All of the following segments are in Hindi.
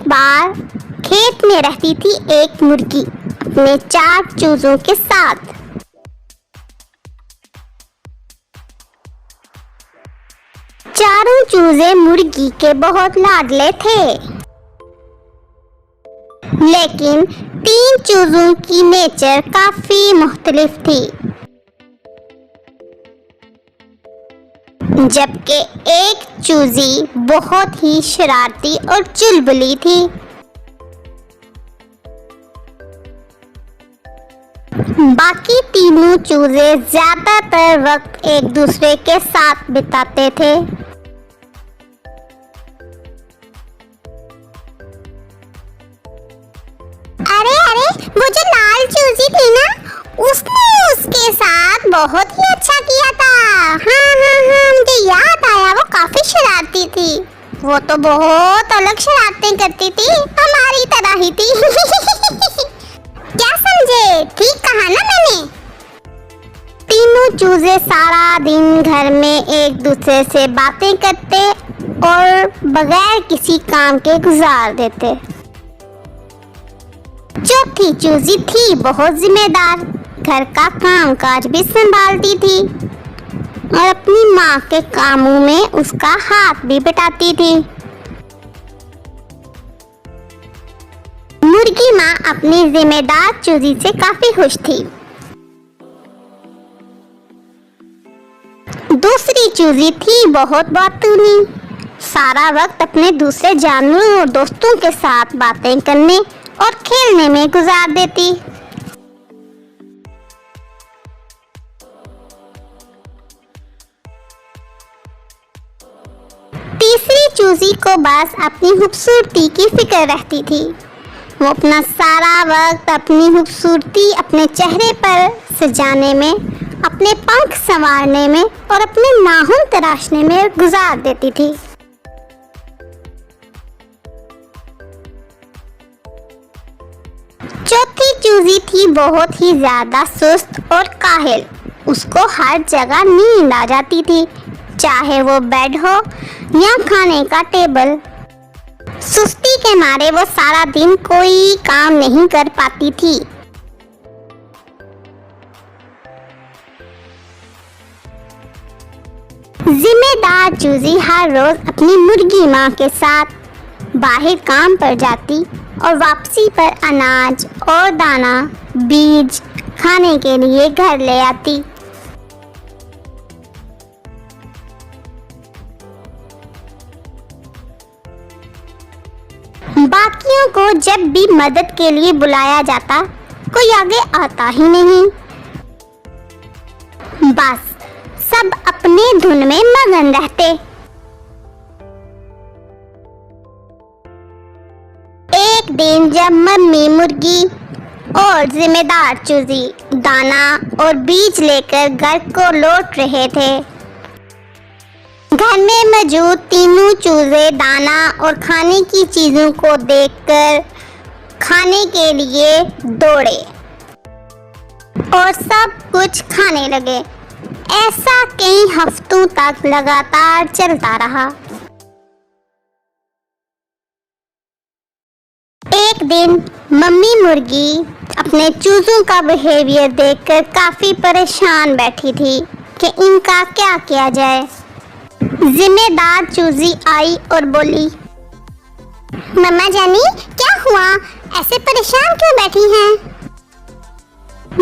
बार खेत में रहती थी एक मुर्गी अपने 4 चूजों के साथ। चारों चूजे मुर्गी के बहुत लाडले थे, लेकिन 3 चूजों की नेचर काफी मुख्तलिफ थी। जबकि एक चूजी बहुत ही शरारती और चुलबुली थी। बाकी तीनों चूजे ज्यादातर वक्त एक दूसरे के साथ बिताते थे। अरे वो जो लाल चूजी थी ना, उसने उसके साथ बहुत ही अच्छा किया था। हाँ, मुझे याद आया, वो काफी शरारती थी। वो तो बहुत अलग शरारतें करती थी, हमारी तरह ही थी। क्या समझे? ठीक कहा ना मैंने? तीनों चूजे सारा दिन घर में एक दूसरे से बातें करते और बगैर किसी काम के गुजार देते। चौथी चूजी थी बहुत जिम्मेदार, घर का कामकाज भी संभालती थी और अपनी माँ के कामों में उसका हाथ भी बटाती थी। मुर्गी माँ अपनी जिम्मेदार चूजी से काफी खुश थी। दूसरी चूजी थी बहुत बातूनी, सारा वक्त अपने दूसरे जानवरों और दोस्तों के साथ बातें करने और खेलने में गुजार देती। तीसरी चूजी को बस अपनी खूबसूरती की फिक्र रहती थी। वो अपना सारा वक्त अपनी खूबसूरती अपने चेहरे पर सजाने में, अपने पंख संवारने में और अपने नाखून तराशने में गुजार देती थी। चौथी चूजी थी बहुत ही ज्यादा सुस्त और काहिल। उसको हर जगह नींद आ जाती थी, चाहे वो बेड हो या खाने का टेबल। सुस्ती के मारे वो सारा दिन कोई काम नहीं कर पाती थी। जिम्मेदार चूजी हर रोज अपनी मुर्गी माँ के साथ बाहर काम पर जाती और वापसी पर अनाज और दाना, बीज खाने के लिए घर ले आती। बाकियों को जब भी मदद के लिए बुलाया जाता, कोई आगे आता ही नहीं। बस सब अपने धुन में मगन रहते। एक दिन जब मम्मी मुर्गी और जिम्मेदार चूजी दाना और बीज लेकर घर को लौट रहे थे, घर में मौजूद तीनों चूजे दाना और खाने की चीजों को देखकर खाने के लिए दौड़े और सब कुछ खाने लगे। ऐसा कई हफ्तों तक लगातार चलता रहा। एक दिन मम्मी मुर्गी अपने चूजों का बिहेवियर देखकर काफी परेशान बैठी थी कि इनका क्या किया जाए। जिम्मेदार चूजी आई और बोली, मम्मा जानी क्या हुआ, ऐसे परेशान क्यों बैठी हैं?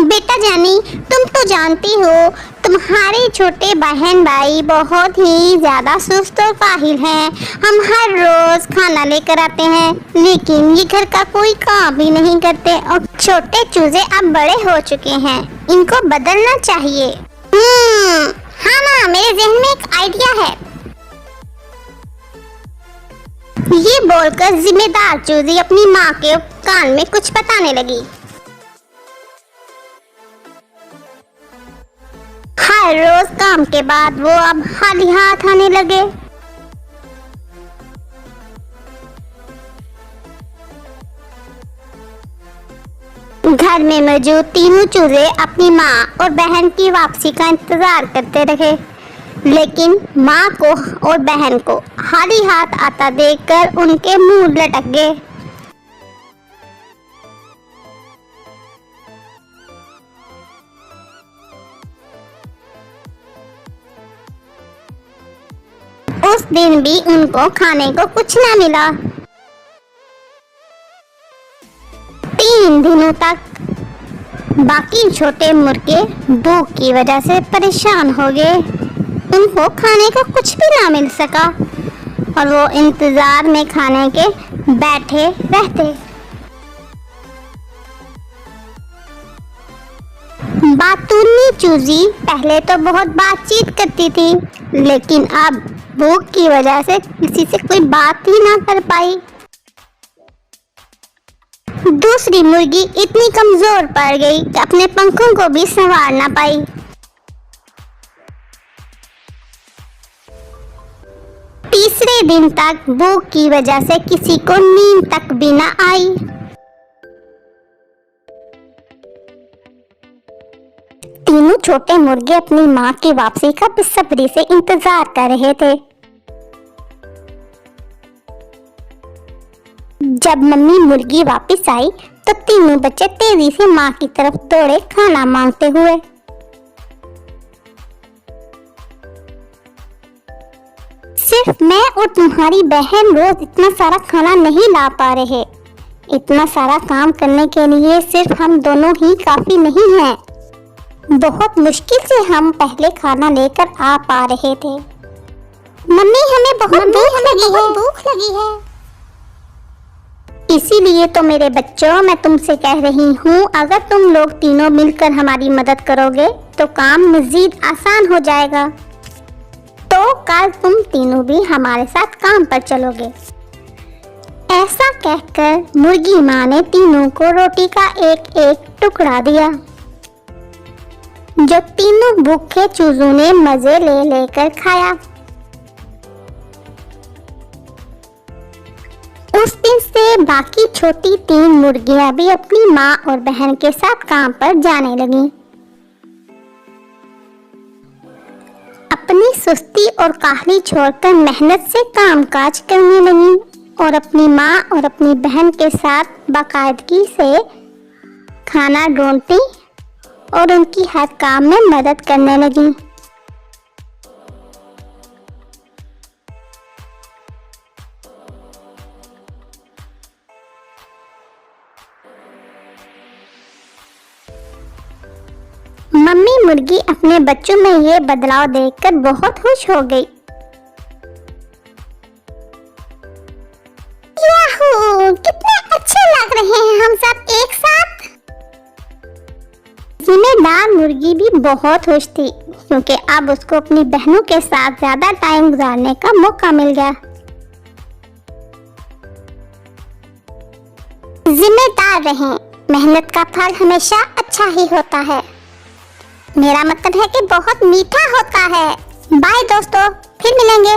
बेटा जानी, तुम तो जानती हो तुम्हारे छोटे बहन भाई बहुत ही ज्यादा सुस्त और काहिल हैं। हम हर रोज खाना लेकर आते हैं, लेकिन ये घर का कोई काम भी नहीं करते और छोटे चूजे अब बड़े हो चुके हैं, इनको बदलना चाहिए। हाँ माँ, मेरे जहन में एक आइडिया है। ये बोलकर जिम्मेदार चूजी अपनी माँ के कान में कुछ बताने लगी। हर रोज काम के बाद वो अब खाली हाथ आने लगे। घर में मौजूद तीनों चूजे अपनी माँ और बहन की वापसी का इंतजार करते रहे, लेकिन माँ को और बहन को खाली हाथ आता देखकर उनके मुंह लटक गए। उस दिन भी उनको खाने को कुछ ना मिला। 3 दिनों तक बाकी छोटे मुर्गे भूख की वजह से परेशान हो गए। उनको खाने को कुछ भी ना मिल सका और वो इंतजार में खाने के बैठे रहते। बातूनी चूजी पहले तो बहुत बातचीत करती थी, लेकिन अब भूख की वजह से किसी से कोई बात ही ना कर पाई। दूसरी मुर्गी इतनी कमजोर पड़ गई कि अपने पंखों को भी संवार ना पाई। तीसरे दिन तक भूख की वजह से किसी को नींद तक भी ना आई। तीनों छोटे मुर्गे अपनी माँ की वापसी का बेसब्री से इंतजार कर रहे थे। जब मम्मी मुर्गी वापस आई तो तीनों बच्चे तेजी से माँ की तरफ दौड़े खाना मांगते हुए। सिर्फ मैं और तुम्हारी बहन रोज इतना सारा खाना नहीं ला पा रहे। इतना सारा काम करने के लिए सिर्फ हम दोनों ही काफी नहीं हैं। बहुत मुश्किल से हम पहले खाना लेकर आ पा रहे थे। मम्मी हमें बहुत भूख लगी है। इसीलिए तो मेरे बच्चों मैं तुमसे कह रही हूँ, अगर तुम लोग तीनों मिलकर हमारी मदद करोगे तो काम मजीद आसान हो जाएगा। तो कल तुम तीनों भी हमारे साथ काम पर चलोगे। ऐसा कहकर मुर्गी माँ ने तीनों को रोटी का एक एक टुकड़ा दिया, जो तीनों भूखे चूजों ने मजे ले लेकर खाया। उस दिन से बाकी छोटी 3 मुर्गियां भी अपनी माँ और बहन के साथ काम पर जाने लगीं। अपनी सुस्ती और काहली छोड़कर मेहनत से कामकाज करने लगीं और अपनी माँ और अपनी बहन के साथ बाकायदगी से खाना ढूंढती और उनकी हर काम में मदद करने लगी। मम्मी मुर्गी अपने बच्चों में ये बदलाव देखकर बहुत खुश हो गई। याहू, कितने अच्छे लग रहे हैं हम सब एक साथ। जिम्मेदार मुर्गी भी बहुत खुश थी, क्योंकि अब उसको अपनी बहनों के साथ ज्यादा टाइम गुजारने का मौका मिल गया। जिम्मेदार रहें, मेहनत का फल हमेशा अच्छा ही होता है। मेरा मतलब है कि बहुत मीठा होता है। बाय दोस्तों, फिर मिलेंगे।